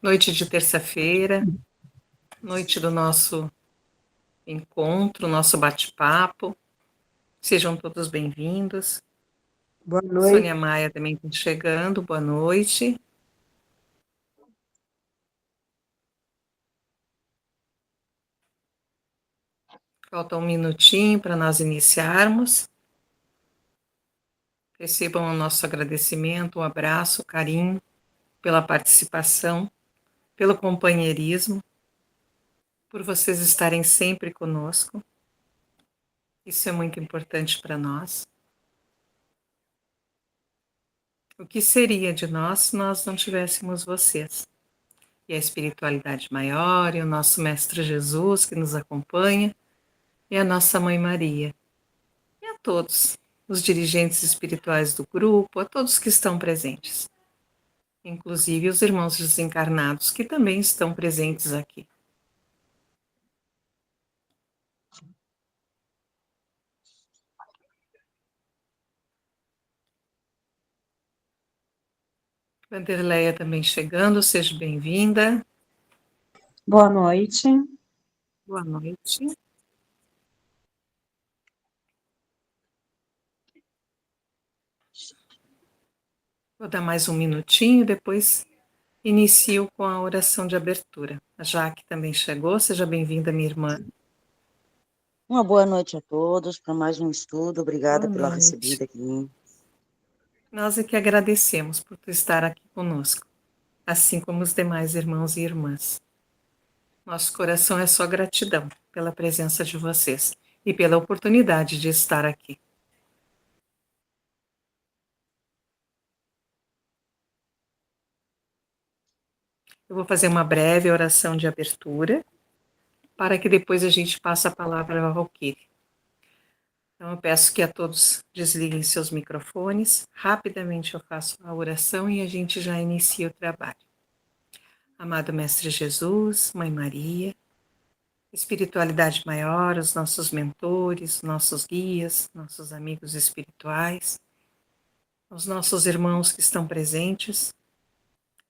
Noite de terça-feira, noite do nosso encontro, nosso bate-papo. Sejam todos bem-vindos. Boa noite. Sônia Maia também está chegando, boa noite. Falta um minutinho para nós iniciarmos. Recebam o nosso agradecimento, um abraço, carinho pela participação, pelo companheirismo, por vocês estarem sempre conosco. Isso é muito importante para nós. O que seria de nós se nós não tivéssemos vocês? E a espiritualidade maior, e o nosso Mestre Jesus que nos acompanha, e a nossa Mãe Maria. E a todos, os dirigentes espirituais do grupo, a todos que estão presentes. Inclusive os irmãos desencarnados que também estão presentes aqui. Vanderleia também chegando, seja bem-vinda. Boa noite. Boa noite. Vou dar mais um minutinho, depois inicio com a oração de abertura. A Jaque também chegou, seja bem-vinda, minha irmã. Uma boa noite a todos para mais um estudo. Obrigada Boa pela noite. recebida aqui. Nós é que agradecemos por tu estar aqui conosco, assim como os demais irmãos e irmãs. Nosso coração é só gratidão pela presença de vocês e pela oportunidade de estar aqui. Eu vou fazer uma breve oração de abertura, para que depois a gente passe a palavra ao Valquíria. Então eu peço que a todos desliguem seus microfones. Rapidamente eu faço a oração e a gente já inicia o trabalho. Amado Mestre Jesus, Mãe Maria, espiritualidade maior, os nossos mentores, nossos guias, nossos amigos espirituais, os nossos irmãos que estão presentes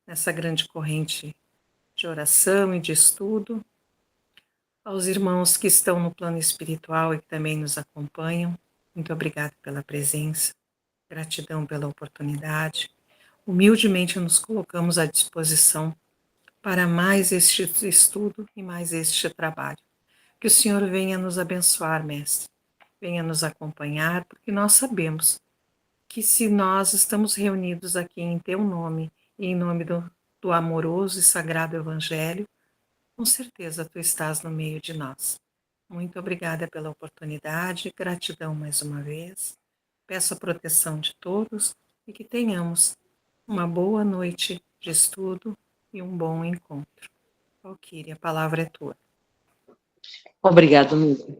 nessa grande corrente de oração e de estudo, aos irmãos que estão no plano espiritual e que também nos acompanham, muito obrigada pela presença, gratidão pela oportunidade. Humildemente nos colocamos à disposição para mais este estudo e mais este trabalho. Que o Senhor venha nos abençoar, Mestre, venha nos acompanhar, porque nós sabemos que se nós estamos reunidos aqui em Teu nome e em nome do amoroso e sagrado Evangelho, com certeza Tu estás no meio de nós. Muito obrigada pela oportunidade, gratidão mais uma vez. Peço a proteção de todos e que tenhamos uma boa noite de estudo e um bom encontro. Valquíria, a palavra é tua. Obrigado, Nilce.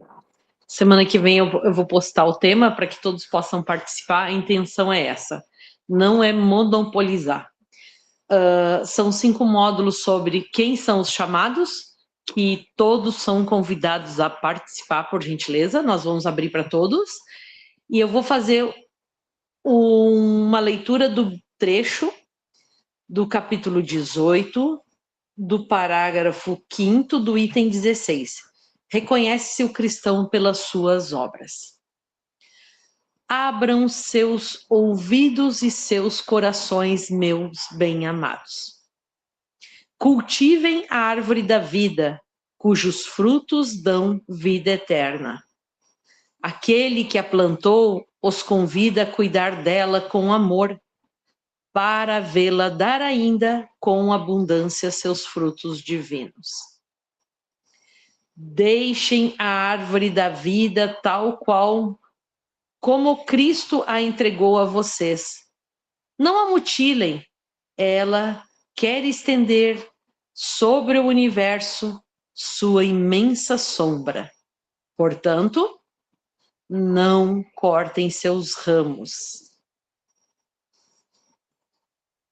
Semana que vem eu vou postar o tema para que todos possam participar. A intenção é essa, não é monopolizar. São 5 módulos sobre quem são os chamados, que todos são convidados a participar, por gentileza. Nós vamos abrir para todos. E eu vou fazer uma leitura do trecho do capítulo 18, do parágrafo 5º do item 16. Reconhece-se o cristão pelas suas obras. Abram seus ouvidos e seus corações, meus bem-amados. Cultivem a árvore da vida, cujos frutos dão vida eterna. Aquele que a plantou os convida a cuidar dela com amor, para vê-la dar ainda com abundância seus frutos divinos. Deixem a árvore da vida tal qual como Cristo a entregou a vocês. Não a mutilem, ela quer estender sobre o universo sua imensa sombra. Portanto, não cortem seus ramos.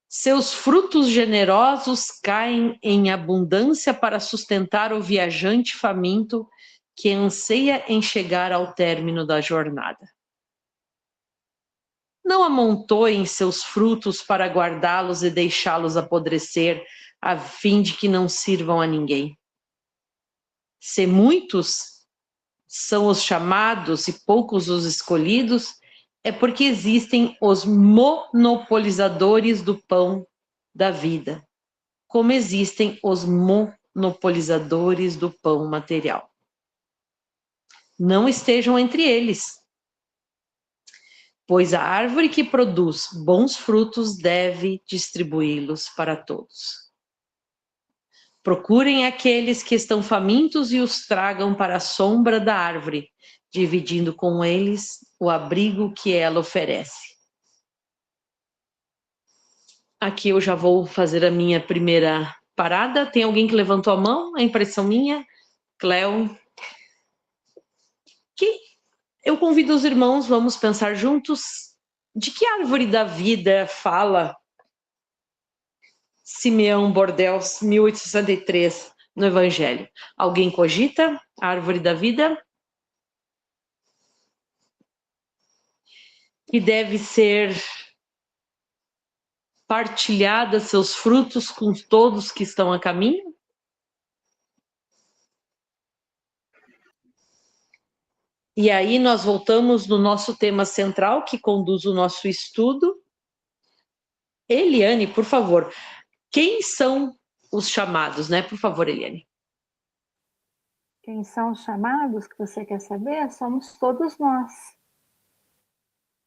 Seus frutos generosos caem em abundância para sustentar o viajante faminto que anseia em chegar ao término da jornada. Não amontoem seus frutos para guardá-los e deixá-los apodrecer a fim de que não sirvam a ninguém. Se muitos são os chamados e poucos os escolhidos, é porque existem os monopolizadores do pão da vida, como existem os monopolizadores do pão material. Não estejam entre eles, pois a árvore que produz bons frutos deve distribuí-los para todos. Procurem aqueles que estão famintos e os tragam para a sombra da árvore, dividindo com eles o abrigo que ela oferece. Aqui eu já vou fazer a minha primeira parada. Tem alguém que levantou a mão? A impressão minha? Cleo? Eu convido os irmãos, vamos pensar juntos, de que árvore da vida fala Simeão Bordels, 1863, no Evangelho? Alguém cogita a árvore da vida? Que deve ser partilhada seus frutos com todos que estão a caminho? E aí nós voltamos no nosso tema central, que conduz o nosso estudo. Eliane, por favor, quem são os chamados, né? Por favor, Eliane. Quem são os chamados que você quer saber? Somos todos nós.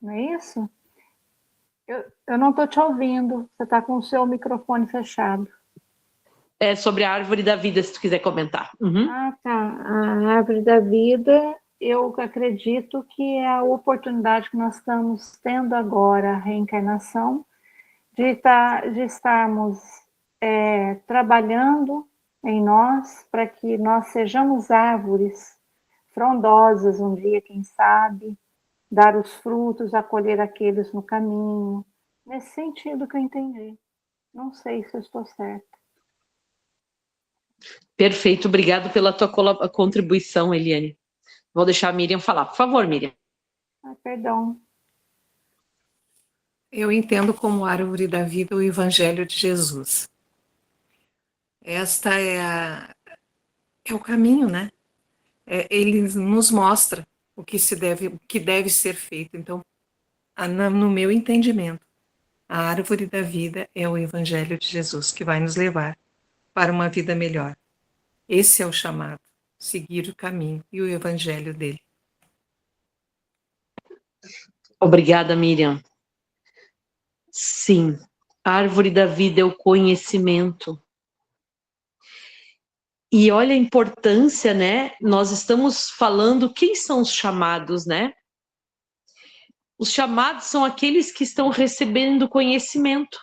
Não é isso? Eu não estou te ouvindo. Você está com o seu microfone fechado. É sobre a árvore da vida, se tu quiser comentar. Uhum. Ah, tá. A árvore da vida, eu acredito que é a oportunidade que nós estamos tendo agora, a reencarnação, de estarmos trabalhando em nós para que nós sejamos árvores frondosas um dia, quem sabe, dar os frutos, acolher aqueles no caminho. Nesse sentido que eu entendi. Não sei se eu estou certa. Perfeito, obrigado pela tua contribuição, Eliane. Vou deixar a Miriam falar. Por favor, Miriam. Perdão. Eu entendo como árvore da vida o Evangelho de Jesus. Esta é o caminho, né? Ele nos mostra o que deve ser feito. Então, no meu entendimento, a árvore da vida é o Evangelho de Jesus, que vai nos levar para uma vida melhor. Esse é o chamado, seguir o caminho e o Evangelho dele. Obrigada, Miriam. Sim, a árvore da vida é o conhecimento. E olha a importância, né? Nós estamos falando quem são os chamados, né? Os chamados são aqueles que estão recebendo conhecimento.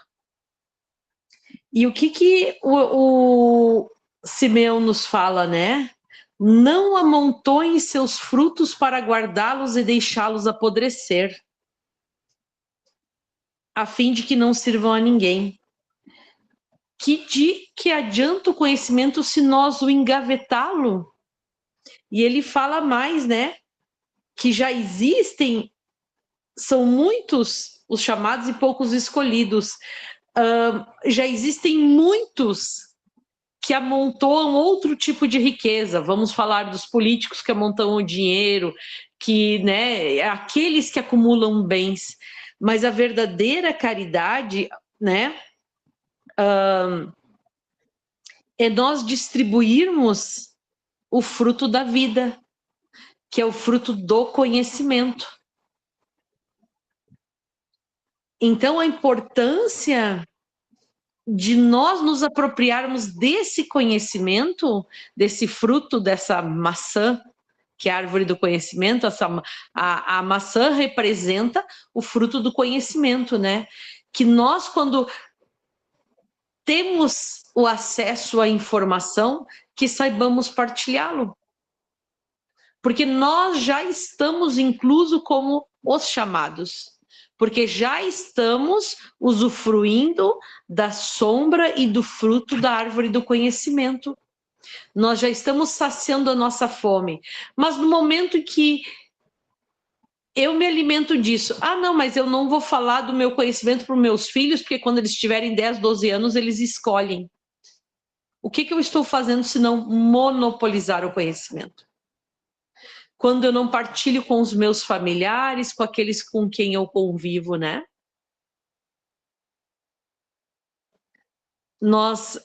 E o que o Simeão nos fala, né? Não amontoem seus frutos para guardá-los e deixá-los apodrecer, a fim de que não sirvam a ninguém. Que adianta o conhecimento se nós o engavetá-lo? E ele fala mais, né? Que já existem, são muitos os chamados e poucos escolhidos. Já existem muitos que amontoam outro tipo de riqueza. Vamos falar dos políticos que amontoam o dinheiro, né, aqueles que acumulam bens. Mas a verdadeira caridade, né, é nós distribuirmos o fruto da vida, que é o fruto do conhecimento. Então, a importância de nós nos apropriarmos desse conhecimento, desse fruto, dessa maçã, que é a árvore do conhecimento, a maçã representa o fruto do conhecimento, né? Que nós, quando temos o acesso à informação, que saibamos partilhá-lo. Porque nós já estamos incluso como os chamados. Porque já estamos usufruindo da sombra e do fruto da árvore do conhecimento. Nós já estamos saciando a nossa fome. Mas no momento em que eu me alimento disso, não, mas eu não vou falar do meu conhecimento para os meus filhos, porque quando eles tiverem 10, 12 anos, eles escolhem. O que eu estou fazendo se não monopolizar o conhecimento? Quando eu não partilho com os meus familiares, com aqueles com quem eu convivo, né? Nós,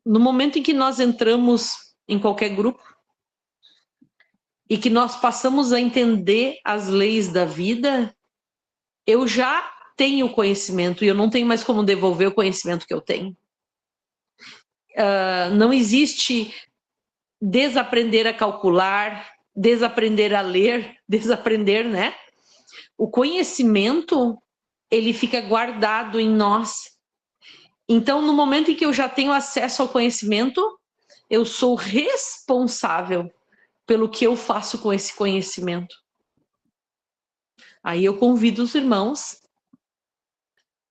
no momento em que nós entramos em qualquer grupo e que nós passamos a entender as leis da vida, eu já tenho conhecimento e eu não tenho mais como devolver o conhecimento que eu tenho. Não existe desaprender a calcular, desaprender a ler, desaprender, né? O conhecimento, ele fica guardado em nós. Então, no momento em que eu já tenho acesso ao conhecimento, eu sou responsável pelo que eu faço com esse conhecimento. Aí eu convido os irmãos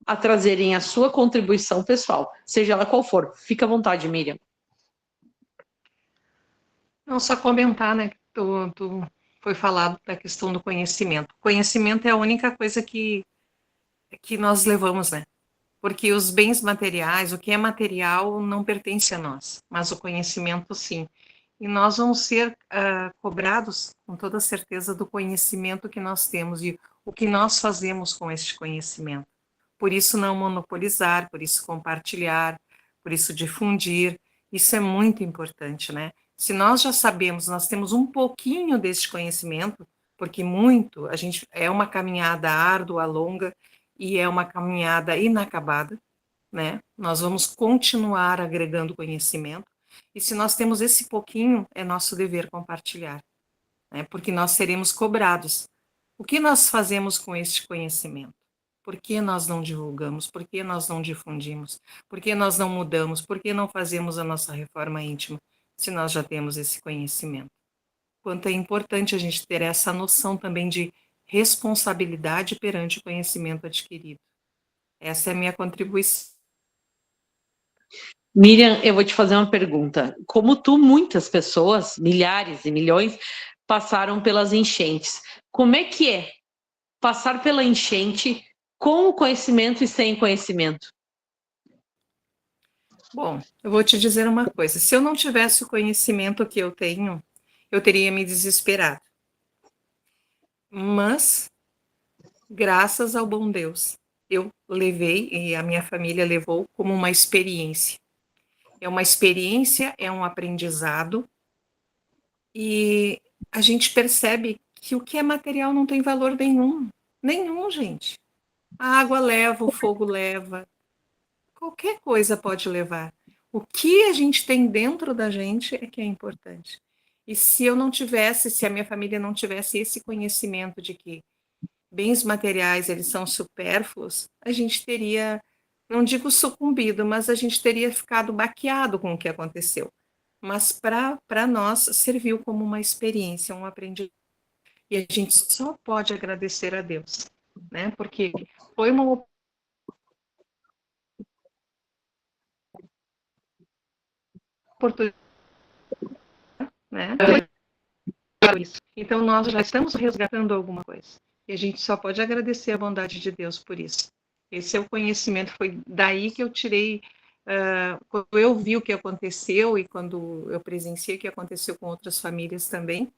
a trazerem a sua contribuição pessoal, seja ela qual for. Fica à vontade, Miriam. Não, só comentar, né, que tu foi falado da questão do conhecimento. Conhecimento é a única coisa que nós levamos, né? Porque os bens materiais, o que é material, não pertence a nós, mas o conhecimento, sim. E nós vamos ser cobrados, com toda certeza, do conhecimento que nós temos e o que nós fazemos com este conhecimento. Por isso, não monopolizar, por isso, compartilhar, por isso, difundir. Isso é muito importante, né? Se nós já sabemos, nós temos um pouquinho deste conhecimento, porque muito, a gente é uma caminhada árdua, longa, e é uma caminhada inacabada, né? Nós vamos continuar agregando conhecimento, e se nós temos esse pouquinho, é nosso dever compartilhar, né? Porque nós seremos cobrados. O que nós fazemos com este conhecimento? Por que nós não divulgamos? Por que nós não difundimos? Por que nós não mudamos? Por que não fazemos a nossa reforma íntima, se nós já temos esse conhecimento? Quanto é importante a gente ter essa noção também de responsabilidade perante o conhecimento adquirido. Essa é a minha contribuição. Miriam, eu vou te fazer uma pergunta. Como tu, muitas pessoas, milhares e milhões, passaram pelas enchentes. Como é que é passar pela enchente com o conhecimento e sem conhecimento? Bom, eu vou te dizer uma coisa. Se eu não tivesse o conhecimento que eu tenho, eu teria me desesperado. Mas, graças ao bom Deus, eu levei, e a minha família levou, como uma experiência. É uma experiência, é um aprendizado, e a gente percebe que o que é material não tem valor nenhum. Nenhum, gente. A água leva, o fogo leva, qualquer coisa pode levar. O que a gente tem dentro da gente é que é importante. E se eu não tivesse, se a minha família não tivesse esse conhecimento de que bens materiais, eles são supérfluos, a gente teria, não digo sucumbido, mas a gente teria ficado baqueado com o que aconteceu. Mas para nós serviu como uma experiência, um aprendizado. E a gente só pode agradecer a Deus, né? Porque foi uma oportunidade, né? Então nós já estamos resgatando alguma coisa. E a gente só pode agradecer a bondade de Deus por isso. Esse é o conhecimento, foi daí que eu tirei, quando eu vi o que aconteceu e quando eu presenciei o que aconteceu com outras famílias também,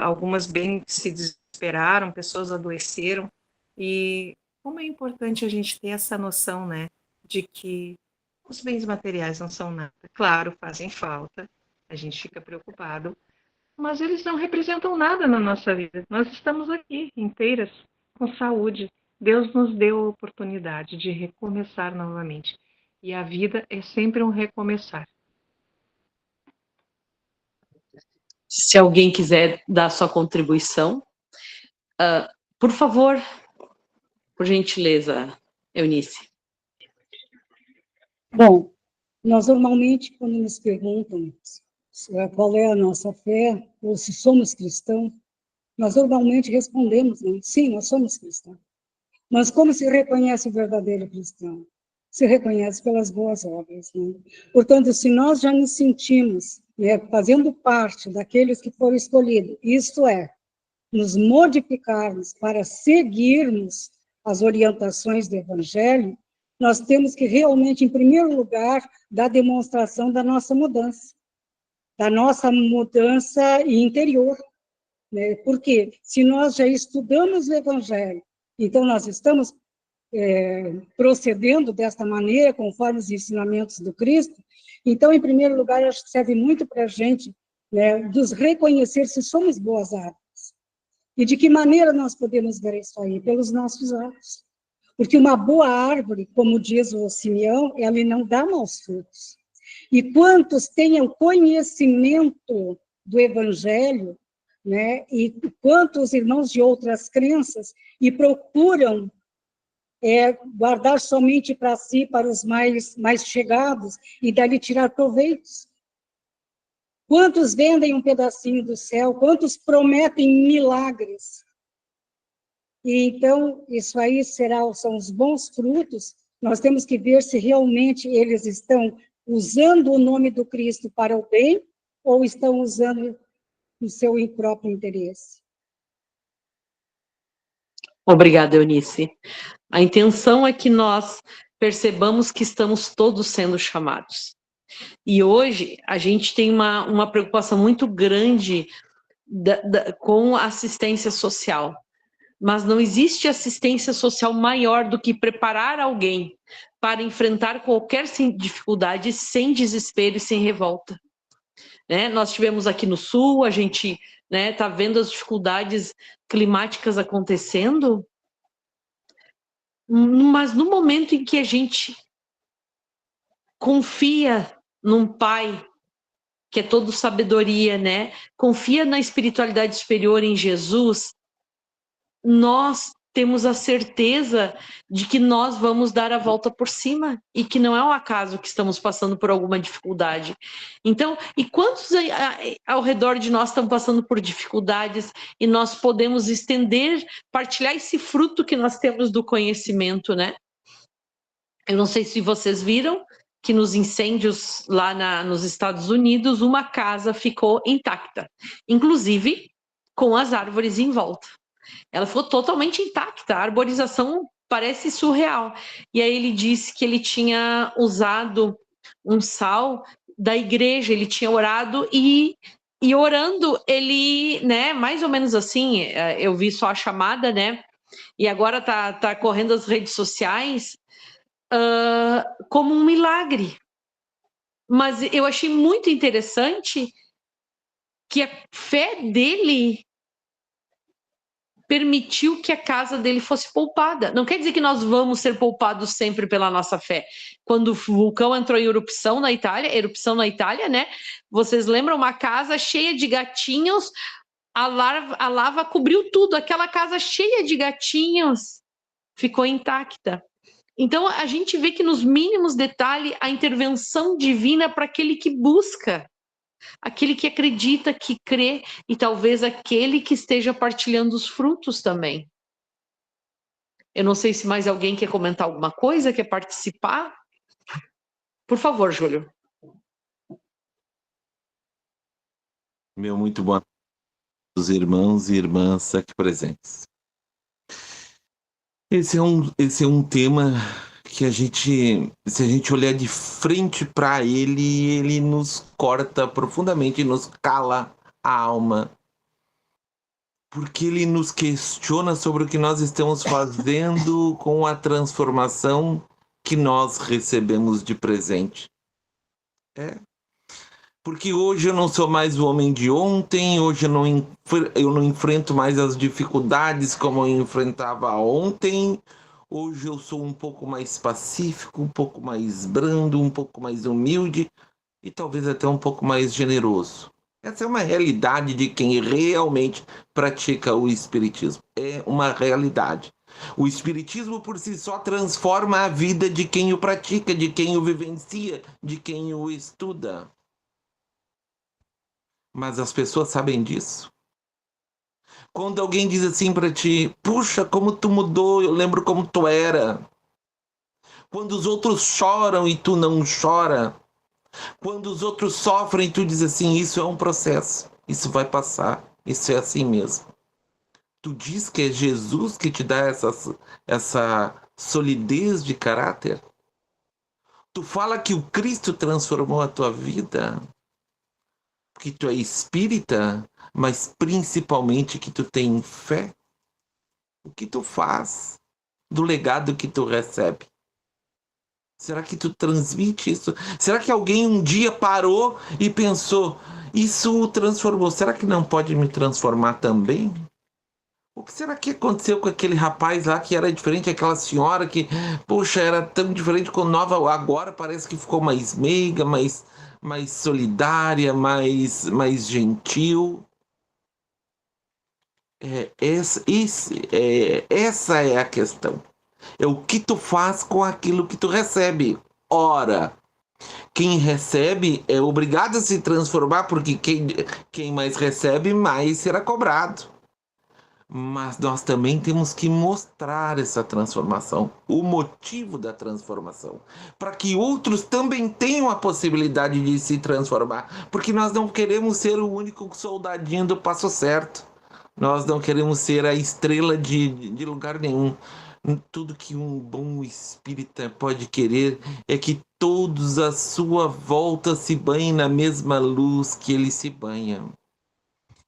algumas bem se desesperaram, pessoas adoeceram, e como é importante a gente ter essa noção, né, de que os bens materiais não são nada. Claro, fazem falta, a gente fica preocupado, mas eles não representam nada na nossa vida. Nós estamos aqui, inteiras, com saúde. Deus nos deu a oportunidade de recomeçar novamente. E a vida é sempre um recomeçar. Se alguém quiser dar sua contribuição, por favor, por gentileza, Eunice. Bom, nós normalmente, quando nos perguntam qual é a nossa fé, ou se somos cristãos, nós normalmente respondemos, né? Sim, nós somos cristãos. Mas como se reconhece o verdadeiro cristão? Se reconhece pelas boas obras, né? Portanto, se nós já nos sentimos, né, fazendo parte daqueles que foram escolhidos, isto é, nos modificarmos para seguirmos as orientações do Evangelho, nós temos que realmente, em primeiro lugar, dar demonstração da nossa mudança interior, né? Porque se nós já estudamos o Evangelho, então nós estamos procedendo desta maneira, conforme os ensinamentos do Cristo, então, em primeiro lugar, acho que serve muito para a gente, né, nos reconhecer se somos boas árvores. E de que maneira nós podemos ver isso aí? Pelos nossos atos. Porque uma boa árvore, como diz o Simeão, ela não dá maus frutos. E quantos tenham conhecimento do Evangelho, né, e quantos irmãos de outras crenças, e procuram guardar somente para si, para os mais chegados, e dali tirar proveitos. Quantos vendem um pedacinho do céu, quantos prometem milagres. E então, isso aí são os bons frutos, nós temos que ver se realmente eles estão usando o nome do Cristo para o bem, ou estão usando o seu próprio interesse. Obrigada, Eunice. A intenção é que nós percebamos que estamos todos sendo chamados. E hoje a gente tem uma preocupação muito grande com a assistência social. Mas não existe assistência social maior do que preparar alguém para enfrentar qualquer dificuldade sem desespero e sem revolta. Né? Nós tivemos aqui no Sul, a gente está vendo as dificuldades climáticas acontecendo, mas no momento em que a gente confia num Pai que é todo sabedoria, né? Confia na espiritualidade superior em Jesus, nós temos a certeza de que nós vamos dar a volta por cima e que não é um acaso que estamos passando por alguma dificuldade. Então, e quantos ao redor de nós estão passando por dificuldades e nós podemos estender, partilhar esse fruto que nós temos do conhecimento, né? Eu não sei se vocês viram que nos incêndios lá nos Estados Unidos, uma casa ficou intacta, inclusive com as árvores em volta. Ela ficou totalmente intacta, a arborização parece surreal. E aí ele disse que ele tinha usado um sal da igreja, ele tinha orado e orando, ele, né, mais ou menos assim, eu vi só a chamada, né, e agora tá correndo as redes sociais, como um milagre. Mas eu achei muito interessante que a fé dele permitiu que a casa dele fosse poupada. Não quer dizer que nós vamos ser poupados sempre pela nossa fé. Quando o vulcão entrou em erupção na Itália, né? Vocês lembram? Uma casa cheia de gatinhos, a lava cobriu tudo, aquela casa cheia de gatinhos ficou intacta. Então, a gente vê que nos mínimos detalhes, a intervenção divina é para aquele que busca, aquele que acredita, que crê, e talvez aquele que esteja partilhando os frutos também. Eu não sei se mais alguém quer comentar alguma coisa, quer participar. Por favor, Júlio. Muito boa noite, os irmãos e irmãs aqui presentes. Esse é um tema que se a gente olhar de frente para ele nos corta profundamente, nos cala a alma. Porque ele nos questiona sobre o que nós estamos fazendo com a transformação que nós recebemos de presente. Porque hoje eu não sou mais o homem de ontem, hoje eu não enfrento mais as dificuldades como eu enfrentava ontem. Hoje eu sou um pouco mais pacífico, um pouco mais brando, um pouco mais humilde e talvez até um pouco mais generoso. Essa é uma realidade de quem realmente pratica o Espiritismo. É uma realidade. O Espiritismo por si só transforma a vida de quem o pratica, de quem o vivencia, de quem o estuda. Mas as pessoas sabem disso. Quando alguém diz assim para ti, puxa, como tu mudou, eu lembro como tu era. Quando os outros choram e tu não chora. Quando os outros sofrem e tu diz assim, isso é um processo, isso vai passar, isso é assim mesmo. Tu diz que é Jesus que te dá essa solidez de caráter? Tu fala que o Cristo transformou a tua vida, que tu é espírita, mas principalmente que tu tem fé. O que tu faz do legado que tu recebe? Será que tu transmite isso? Será que alguém um dia parou e pensou, isso o transformou, será que não pode me transformar também? O que será que aconteceu com aquele rapaz lá que era diferente, aquela senhora que, poxa, era tão diferente com nova, agora parece que ficou mais meiga, mais solidária, mais gentil? Essa é a questão. É o que tu faz com aquilo que tu recebe. Ora, quem recebe é obrigado a se transformar, porque quem mais recebe, mais será cobrado. Mas nós também temos que mostrar essa transformação, o motivo da transformação, para que outros também tenham a possibilidade de se transformar, porque nós não queremos ser o único soldadinho do passo certo, nós não queremos ser a estrela de lugar nenhum. Tudo que um bom espírita pode querer é que todos à sua volta se banhem na mesma luz que ele se banha.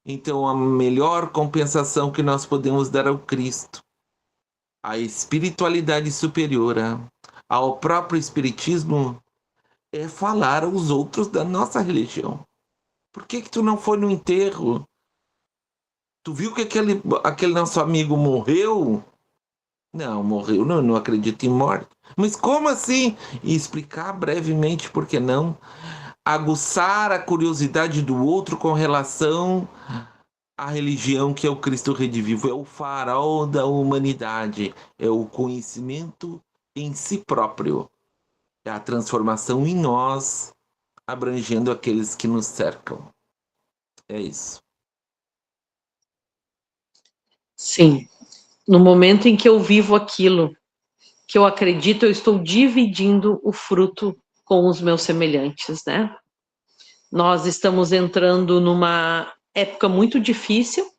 Então, a melhor compensação que nós podemos dar ao Cristo, à espiritualidade superior, ao próprio Espiritismo, é falar aos outros da nossa religião. Por que tu não foi no enterro? Tu viu que aquele nosso amigo morreu? Não, morreu, não acredito em morte. Mas como assim? E explicar brevemente por que não. Aguçar a curiosidade do outro com relação à religião que é o Cristo redivivo. É o farol da humanidade. É o conhecimento em si próprio. É a transformação em nós, abrangendo aqueles que nos cercam. É isso. Sim. No momento em que eu vivo aquilo que eu acredito, eu estou dividindo o fruto com os meus semelhantes, né? Nós estamos entrando numa época muito difícil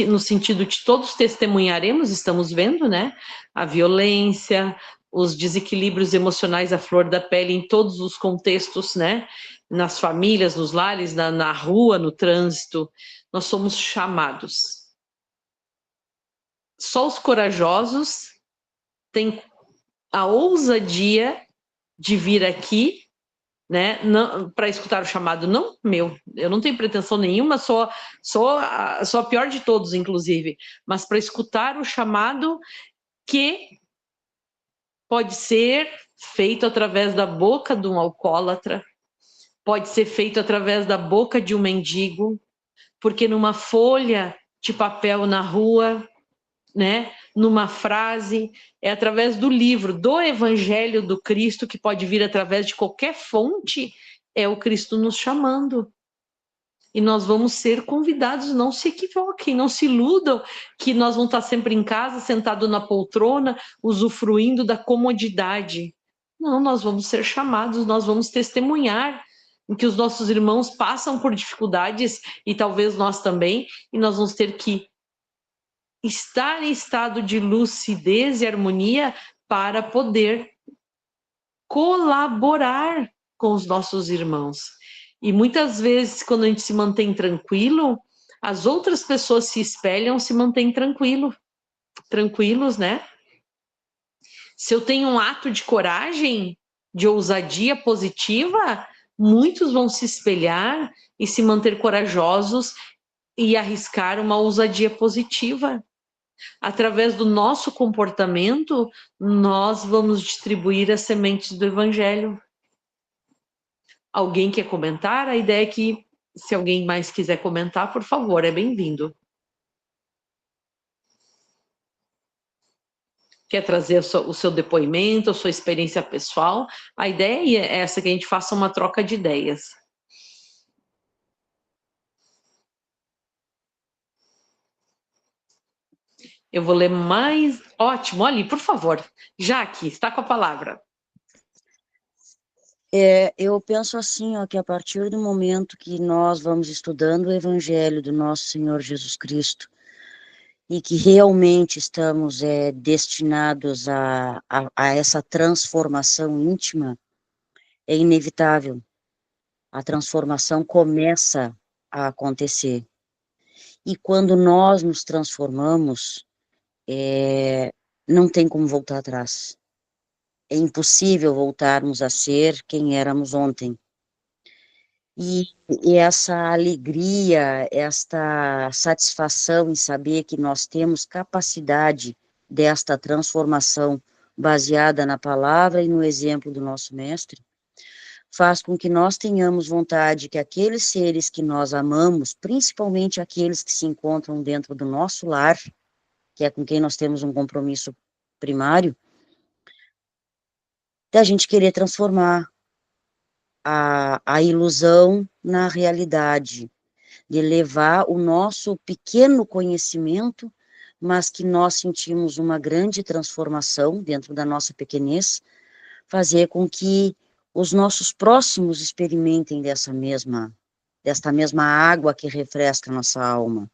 no sentido de todos testemunharemos, estamos vendo, né? A violência, os desequilíbrios emocionais à flor da pele em todos os contextos, né? Nas famílias, nos lares, na rua, no trânsito. Nós somos chamados. Só os corajosos têm a ousadia de vir aqui, né, para escutar o chamado, não meu, eu não tenho pretensão nenhuma, sou a pior de todos, inclusive, mas para escutar o chamado que pode ser feito através da boca de um alcoólatra, pode ser feito através da boca de um mendigo, porque numa folha de papel na rua, né, numa frase, é através do livro, do Evangelho do Cristo, que pode vir através de qualquer fonte, é o Cristo nos chamando. E nós vamos ser convidados, não se equivoquem, não se iludam que nós vamos estar sempre em casa, sentado na poltrona, usufruindo da comodidade. Não, nós vamos ser chamados, nós vamos testemunhar em que os nossos irmãos passam por dificuldades, e talvez nós também, e nós vamos ter que estar em estado de lucidez e harmonia para poder colaborar com os nossos irmãos. E muitas vezes, quando a gente se mantém tranquilo, as outras pessoas se espelham, se mantêm tranquilos, né? Se eu tenho um ato de coragem, de ousadia positiva, muitos vão se espelhar e se manter corajosos e arriscar uma ousadia positiva. Através do nosso comportamento, nós vamos distribuir as sementes do Evangelho. Alguém quer comentar? A ideia é que, se alguém mais quiser comentar, por favor, é bem-vindo. Quer trazer o seu depoimento, a sua experiência pessoal? A ideia é essa, que a gente faça uma troca de ideias. Eu vou ler mais... Ótimo, ali, por favor. Jaque, está com a palavra. Eu penso assim, ó, que a partir do momento que nós vamos estudando o Evangelho do nosso Senhor Jesus Cristo, e que realmente estamos destinados a essa transformação íntima, é inevitável. A transformação começa a acontecer. E quando nós nos transformamos, não tem como voltar atrás. É impossível voltarmos a ser quem éramos ontem. E essa alegria, esta satisfação em saber que nós temos capacidade desta transformação baseada na palavra e no exemplo do nosso mestre, faz com que nós tenhamos vontade que aqueles seres que nós amamos, principalmente aqueles que se encontram dentro do nosso lar, que é com quem nós temos um compromisso primário, da gente querer transformar a ilusão na realidade, de levar o nosso pequeno conhecimento, mas que nós sentimos uma grande transformação dentro da nossa pequenez, fazer com que os nossos próximos experimentem desta mesma água que refresca a nossa alma.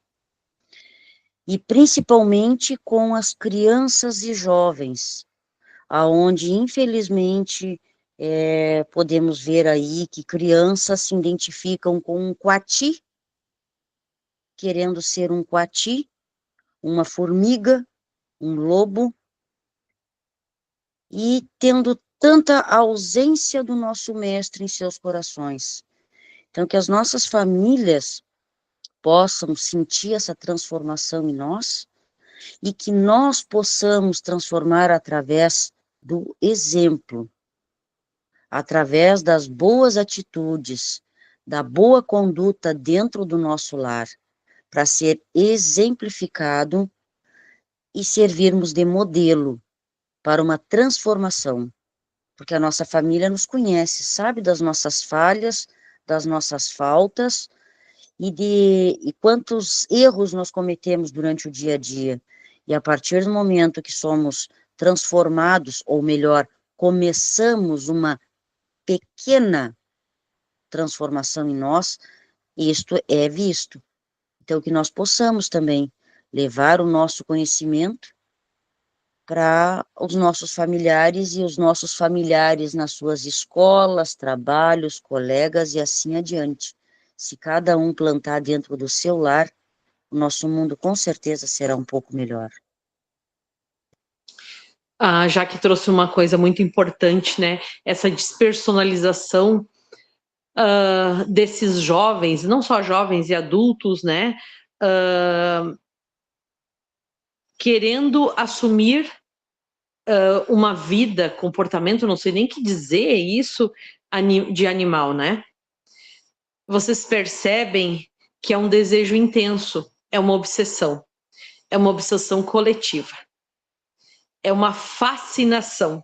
E principalmente com as crianças e jovens, aonde infelizmente podemos ver aí que crianças se identificam com um coati, querendo ser um coati, uma formiga, um lobo, e tendo tanta ausência do nosso mestre em seus corações. Então, que as nossas famílias possam sentir essa transformação em nós e que nós possamos transformar através do exemplo, através das boas atitudes, da boa conduta dentro do nosso lar, para ser exemplificado e servirmos de modelo para uma transformação, porque a nossa família nos conhece, sabe das nossas falhas, das nossas faltas, e quantos erros nós cometemos durante o dia a dia. E a partir do momento que somos transformados, ou melhor, começamos uma pequena transformação em nós, isto é visto. Então, que nós possamos também levar o nosso conhecimento para os nossos familiares e os nossos familiares nas suas escolas, trabalhos, colegas e assim adiante. Se cada um plantar dentro do seu lar, o nosso mundo com certeza será um pouco melhor. A Jaque trouxe uma coisa muito importante, né? Essa despersonalização desses jovens, não só jovens e adultos, né? Querendo assumir uma vida, comportamento, não sei nem que dizer isso, de animal, né? Vocês percebem que é um desejo intenso, é uma obsessão coletiva, é uma fascinação.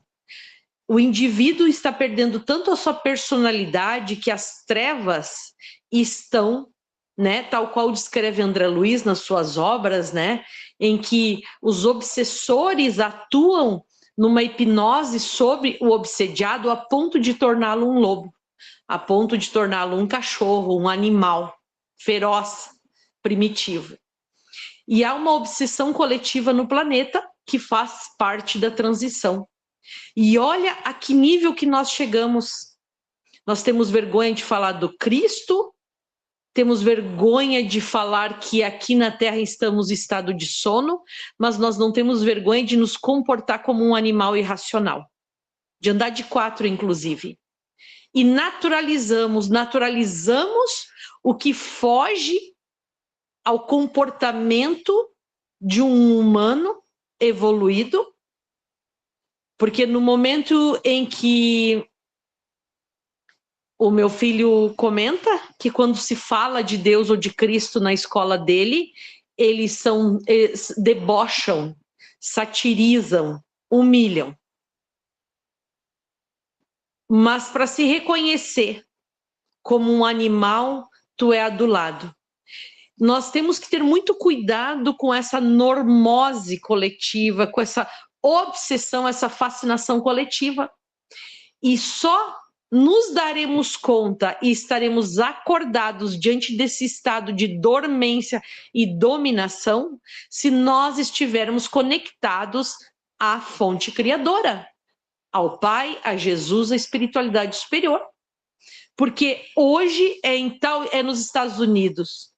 O indivíduo está perdendo tanto a sua personalidade que as trevas estão, né, tal qual descreve André Luiz nas suas obras, né, em que os obsessores atuam numa hipnose sobre o obsediado a ponto de torná-lo um lobo, a ponto de torná-lo um cachorro, um animal feroz, primitivo. E há uma obsessão coletiva no planeta que faz parte da transição. E olha a que nível que nós chegamos. Nós temos vergonha de falar do Cristo, temos vergonha de falar que aqui na Terra estamos em estado de sono, mas nós não temos vergonha de nos comportar como um animal irracional, de andar de 4, inclusive. E naturalizamos o que foge ao comportamento de um humano evoluído, porque no momento em que o meu filho comenta que quando se fala de Deus ou de Cristo na escola dele, eles debocham, satirizam, humilham. Mas para se reconhecer como um animal, tu é adulado. Nós temos que ter muito cuidado com essa normose coletiva, com essa obsessão, essa fascinação coletiva. E só nos daremos conta e estaremos acordados diante desse estado de dormência e dominação se nós estivermos conectados à fonte criadora, ao Pai, a Jesus, à espiritualidade superior. Porque hoje é nos Estados Unidos,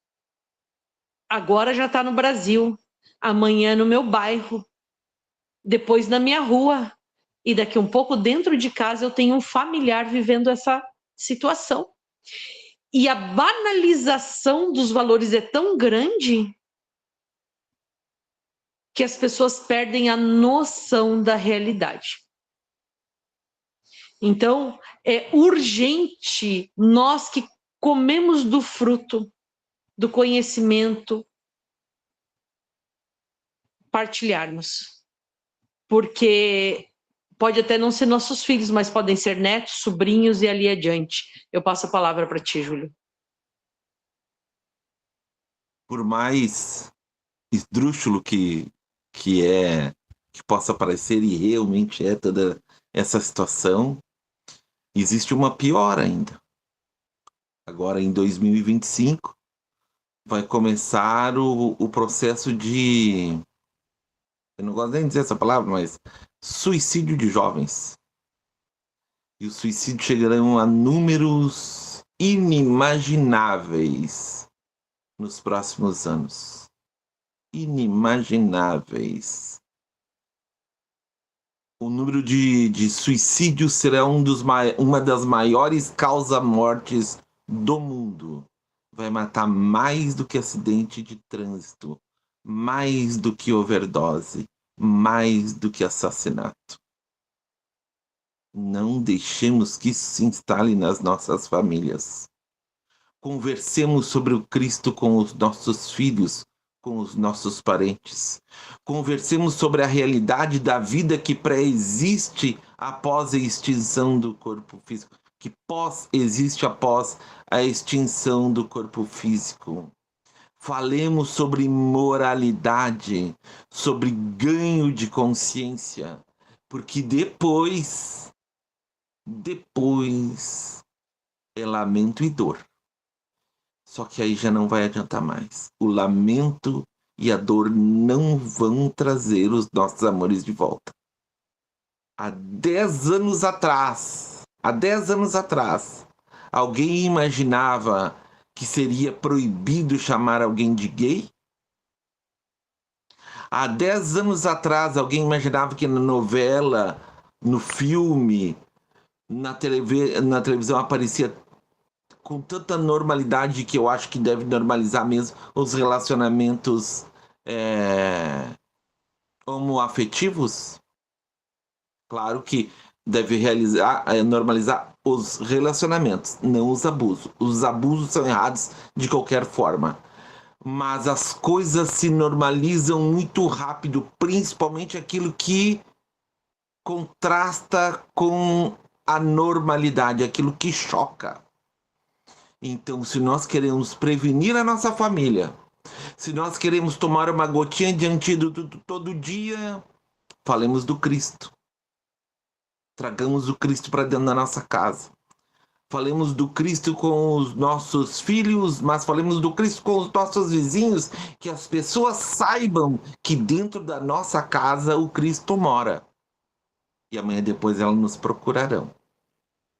agora já está no Brasil, amanhã no meu bairro, depois na minha rua, e daqui um pouco dentro de casa eu tenho um familiar vivendo essa situação. E a banalização dos valores é tão grande que as pessoas perdem a noção da realidade. Então, é urgente nós que comemos do fruto do conhecimento partilharmos. Porque pode até não ser nossos filhos, mas podem ser netos, sobrinhos e ali adiante. Eu passo a palavra para ti, Júlio. Por mais esdrúxulo que possa parecer, e realmente é toda essa situação, existe uma pior ainda. Agora, em 2025, vai começar o processo de... Eu não gosto nem de dizer essa palavra, mas suicídio de jovens. E os suicídios chegarão a números inimagináveis nos próximos anos. Inimagináveis. O número de suicídios será uma das maiores causas-mortes do mundo. Vai matar mais do que acidente de trânsito, mais do que overdose, mais do que assassinato. Não deixemos que isso se instale nas nossas famílias. Conversemos sobre o Cristo com os nossos filhos, com os nossos parentes. Conversemos sobre a realidade da vida que pré-existe após a extinção do corpo físico, que existe após a extinção do corpo físico. Falemos sobre moralidade, sobre ganho de consciência, porque depois é lamento e dor. Só que aí já não vai adiantar mais. O lamento e a dor não vão trazer os nossos amores de volta. Há 10 anos atrás, alguém imaginava que seria proibido chamar alguém de gay? Há 10 anos atrás, alguém imaginava que na novela, no filme, na televisão aparecia com tanta normalidade que eu acho que deve normalizar mesmo os relacionamentos homoafetivos? Claro que deve normalizar os relacionamentos, não os abusos. Os abusos são errados de qualquer forma. Mas as coisas se normalizam muito rápido, principalmente aquilo que contrasta com a normalidade, aquilo que choca. Então, se nós queremos prevenir a nossa família, se nós queremos tomar uma gotinha de antídoto todo dia, falemos do Cristo. Tragamos o Cristo para dentro da nossa casa. Falemos do Cristo com os nossos filhos, mas falemos do Cristo com os nossos vizinhos, que as pessoas saibam que dentro da nossa casa o Cristo mora. E amanhã depois elas nos procurarão.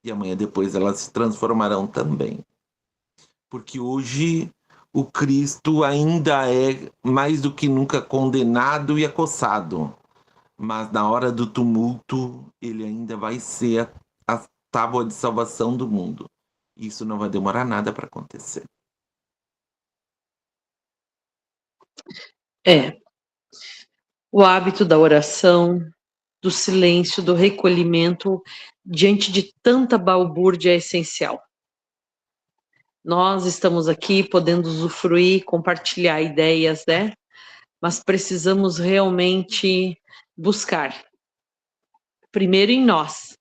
E amanhã depois elas se transformarão também. Porque hoje o Cristo ainda é mais do que nunca condenado e acossado. Mas na hora do tumulto, ele ainda vai ser a tábua de salvação do mundo. Isso não vai demorar nada para acontecer. O hábito da oração, do silêncio, do recolhimento diante de tanta balbúrdia é essencial. Nós estamos aqui podendo usufruir, compartilhar ideias, né? Mas precisamos realmente buscar. Primeiro em nós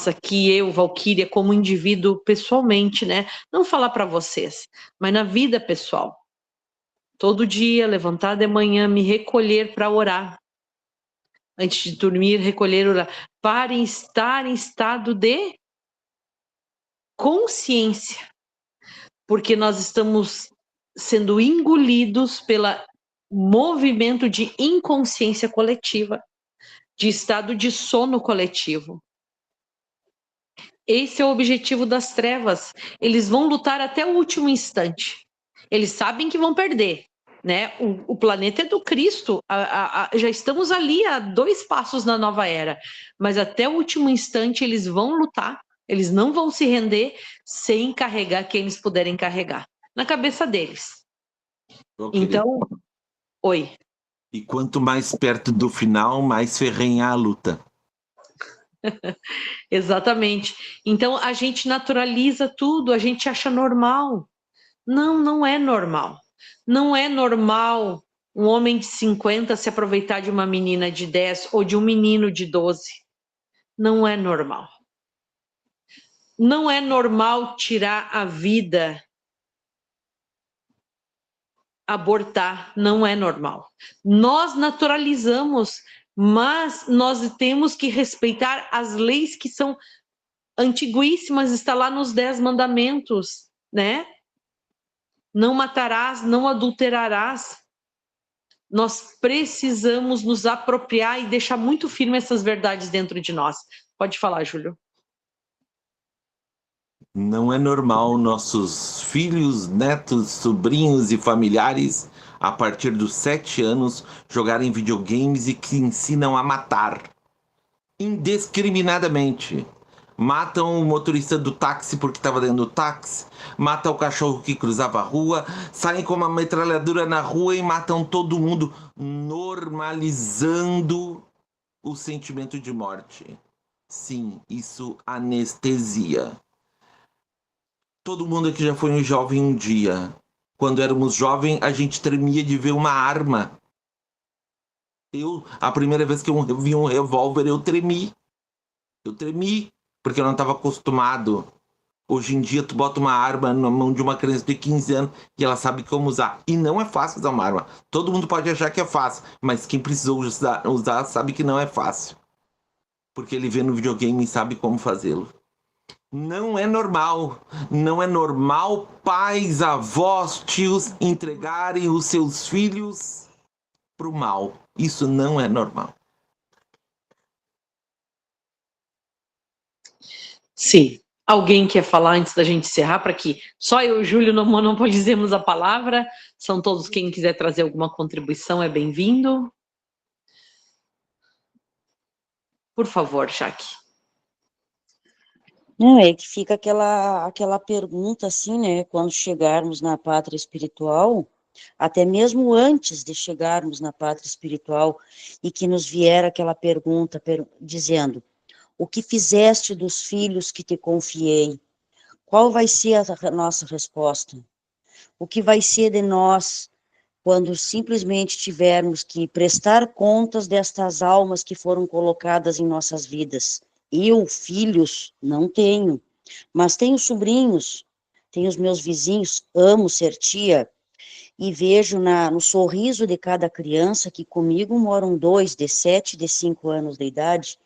aqui, eu, Valquíria, como indivíduo pessoalmente, né? Não falar para vocês, mas na vida pessoal. Todo dia, levantar de manhã, me recolher para orar. Antes de dormir, recolher, orar. Para estar em estado de consciência, porque nós estamos sendo engolidos pelo movimento de inconsciência coletiva, de estado de sono coletivo. Esse é o objetivo das trevas. Eles vão lutar até o último instante. Eles sabem que vão perder, né? O planeta é do Cristo. Já estamos ali a 2 passos na nova era. Mas até o último instante eles vão lutar. Eles não vão se render sem carregar quem eles puderem carregar. Na cabeça deles. Então, oi. E quanto mais perto do final, mais ferrenha a luta. Exatamente. Então, a gente naturaliza tudo, a gente acha normal. Não, não é normal. Não é normal um homem de 50 se aproveitar de uma menina de 10 ou de um menino de 12. Não é normal. Não é normal tirar a vida, abortar, não é normal. Nós naturalizamos, mas nós temos que respeitar as leis que são antiguíssimas, está lá nos 10 mandamentos, né? Não matarás, não adulterarás. Nós precisamos nos apropriar e deixar muito firme essas verdades dentro de nós. Pode falar, Júlio. Não é normal nossos filhos, netos, sobrinhos e familiares, a partir dos 7 anos, jogarem videogames e que ensinam a matar. Indiscriminadamente. Matam o motorista do táxi porque estava dentro do táxi, matam o cachorro que cruzava a rua, saem com uma metralhadora na rua e matam todo mundo, normalizando o sentimento de morte. Sim, isso anestesia. Todo mundo aqui já foi um jovem um dia. Quando éramos jovens, a gente tremia de ver uma arma. A primeira vez que eu vi um revólver, eu tremi. Eu tremi, porque eu não estava acostumado. Hoje em dia, tu bota uma arma na mão de uma criança de 15 anos e ela sabe como usar. E não é fácil usar uma arma. Todo mundo pode achar que é fácil, mas quem precisou usar sabe que não é fácil. Porque ele vê no videogame e sabe como fazê-lo. Não é normal. Não é normal pais, avós, tios entregarem os seus filhos para o mal. Isso não é normal. Sim. Alguém quer falar antes da gente encerrar, para que só eu e o Júlio não monopolizemos a palavra? São todos, quem quiser trazer alguma contribuição é bem-vindo. Por favor, Jaque. Não, é que fica aquela pergunta assim, né, quando chegarmos na pátria espiritual, até mesmo antes de chegarmos na pátria espiritual, e que nos vier aquela pergunta dizendo: o que fizeste dos filhos que te confiei? Qual vai ser a nossa resposta? O que vai ser de nós quando simplesmente tivermos que prestar contas destas almas que foram colocadas em nossas vidas? Eu, filhos, não tenho, mas tenho sobrinhos, tenho os meus vizinhos, amo ser tia, e vejo no sorriso de cada criança, que comigo moram 2, de 7 e de 5 anos de idade.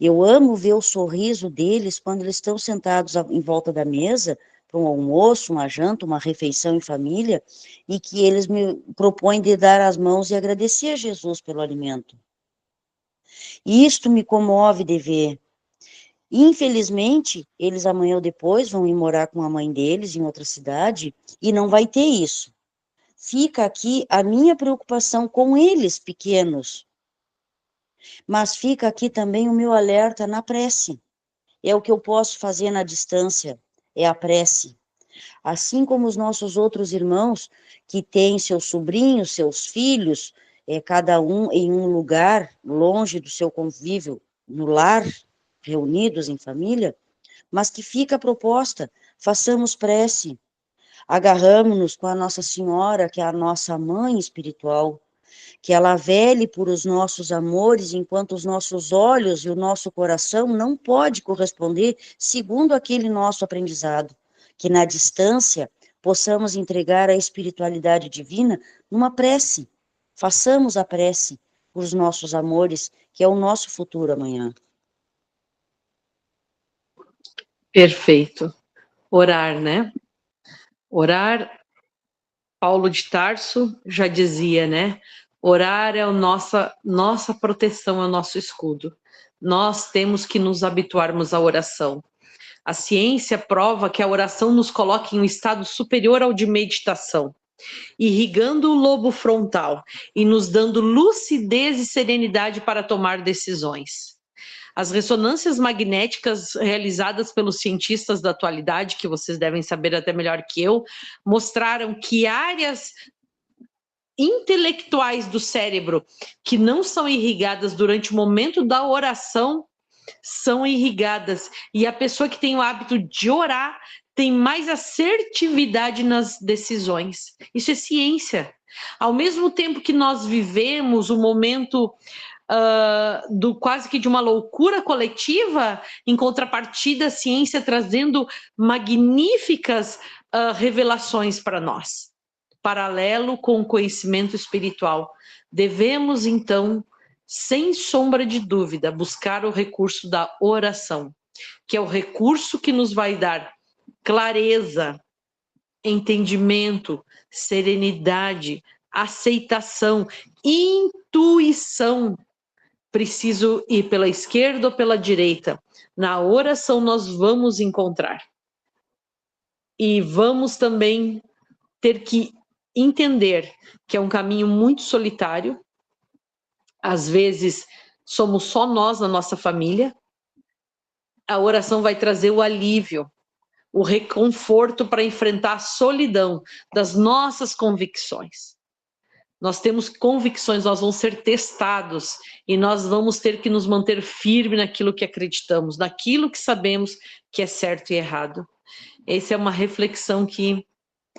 Eu amo ver o sorriso deles quando eles estão sentados em volta da mesa, para um almoço, uma janta, uma refeição em família, e que eles me propõem de dar as mãos e agradecer a Jesus pelo alimento. E isto me comove de ver. Infelizmente, eles amanhã ou depois vão ir morar com a mãe deles em outra cidade e não vai ter isso. Fica aqui a minha preocupação com eles pequenos, mas fica aqui também o meu alerta na prece. É o que eu posso fazer na distância, é a prece. Assim como os nossos outros irmãos que têm seus sobrinhos, seus filhos, cada um em um lugar longe do seu convívio, no lar, reunidos em família, mas que fica a proposta: façamos prece, agarramos-nos com a Nossa Senhora, que é a nossa mãe espiritual, que ela vele por os nossos amores, enquanto os nossos olhos e o nosso coração não pode corresponder segundo aquele nosso aprendizado, que na distância possamos entregar a espiritualidade divina numa prece. Façamos a prece por os nossos amores, que é o nosso futuro amanhã. Perfeito. Orar, né? Orar, Paulo de Tarso já dizia, né? Orar é a nossa proteção, é o nosso escudo. Nós temos que nos habituarmos à oração. A ciência prova que a oração nos coloca em um estado superior ao de meditação, irrigando o lobo frontal e nos dando lucidez e serenidade para tomar decisões. As ressonâncias magnéticas realizadas pelos cientistas da atualidade, que vocês devem saber até melhor que eu, mostraram que áreas intelectuais do cérebro que não são irrigadas durante o momento da oração são irrigadas. E a pessoa que tem o hábito de orar tem mais assertividade nas decisões. Isso é ciência. Ao mesmo tempo que nós vivemos o momento do quase que de uma loucura coletiva, em contrapartida, a ciência trazendo magníficas revelações para nós, paralelo com o conhecimento espiritual. Devemos, então, sem sombra de dúvida, buscar o recurso da oração, que é o recurso que nos vai dar clareza, entendimento, serenidade, aceitação, intuição. Preciso ir pela esquerda ou pela direita. Na oração nós vamos encontrar. E vamos também ter que entender que é um caminho muito solitário. Às vezes somos só nós na nossa família. A oração vai trazer o alívio, o reconforto para enfrentar a solidão das nossas convicções. Nós temos convicções, nós vamos ser testados e nós vamos ter que nos manter firmes naquilo que acreditamos, naquilo que sabemos que é certo e errado. Essa é uma reflexão que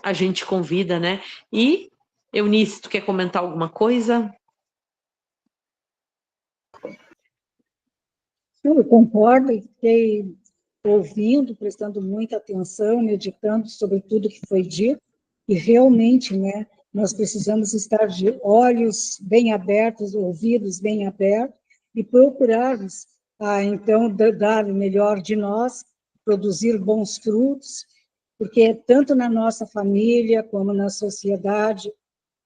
a gente convida, né? E, Eunice, tu quer comentar alguma coisa? Eu concordo e fiquei ouvindo, prestando muita atenção, meditando sobre tudo que foi dito, e realmente, né, nós precisamos estar de olhos bem abertos, ouvidos bem abertos, e procurarmos, então, dar o melhor de nós, produzir bons frutos, porque tanto na nossa família, como na sociedade,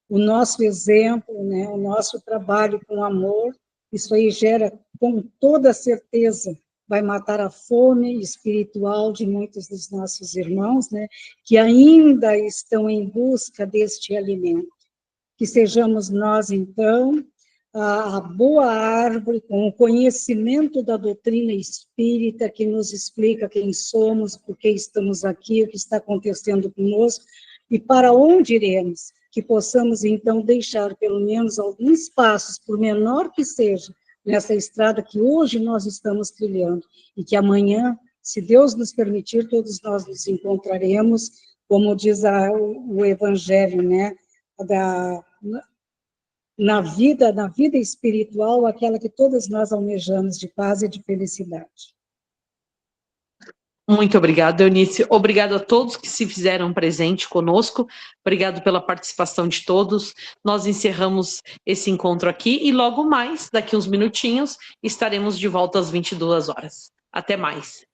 o nosso exemplo, né, o nosso trabalho com amor, isso aí gera, com toda certeza, vai matar a fome espiritual de muitos dos nossos irmãos, né, que ainda estão em busca deste alimento. Que sejamos nós, então, a boa árvore, com o conhecimento da doutrina espírita, que nos explica quem somos, por que estamos aqui, o que está acontecendo conosco, e para onde iremos. Que possamos, então, deixar pelo menos alguns passos, por menor que seja, nessa estrada que hoje nós estamos trilhando, e que amanhã, se Deus nos permitir, todos nós nos encontraremos, como diz o Evangelho, né, na vida espiritual, aquela que todos nós almejamos, de paz e de felicidade. Muito obrigada, Eunice. Obrigado a todos que se fizeram presente conosco. Obrigado pela participação de todos. Nós encerramos esse encontro aqui e logo mais, daqui uns minutinhos, estaremos de volta às 22 horas. Até mais.